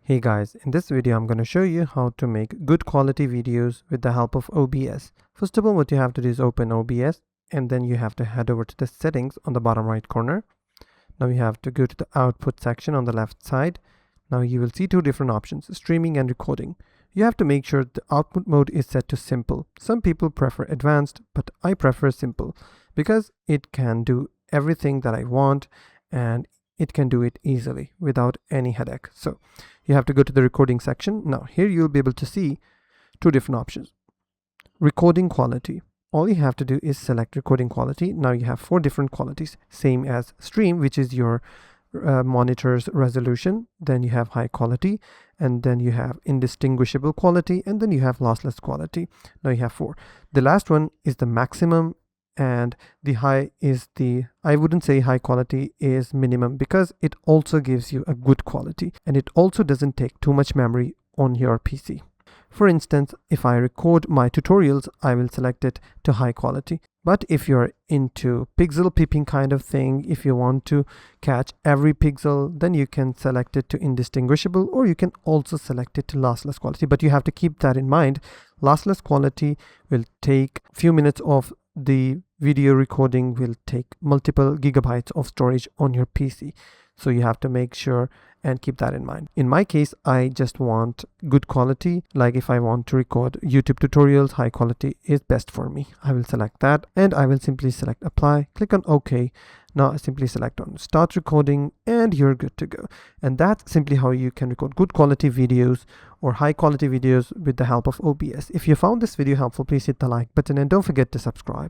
Hey guys, in this video I'm going to show you how to make good quality videos with the help of OBS. First of all, what you have to do is open OBS and then you have to head over to the settings on the bottom right corner. Now you have to go to the output section on the left side. Now you will see two different options, streaming and recording. You have to make sure the output mode is set to simple. Some people prefer advanced, but I prefer simple because it can do everything that I want and it can do it easily without any headache. So you have to go to the recording section. Now here you'll be able to see two different options. Recording quality. All you have to do is select recording quality. Now you have four different qualities, same as stream, which is your monitor's resolution. Then you have high quality, and then you have indistinguishable quality, and then you have lossless quality. Now you have four. The last one is the maximum, and the high is the, I wouldn't say high quality is minimum, because it also gives you a good quality and it also doesn't take too much memory on your PC. For instance, if I record my tutorials, I will select it to high quality. But if you're into pixel peeping kind of thing, if you want to catch every pixel, then you can select it to indistinguishable, or you can also select it to lossless quality. But you have to keep that in mind. Lossless quality will take a few minutes of the video recording, will take multiple gigabytes of storage on your PC. So you have to make sure and keep that in mind. In my case, I just want good quality. Like if I want to record YouTube tutorials, high quality is best for me. I will select that and I will simply select apply, click on OK. Now I simply select on start recording and you're good to go. And that's simply how you can record good quality videos or high quality videos with the help of OBS. If you found this video helpful, please hit the like button and don't forget to subscribe.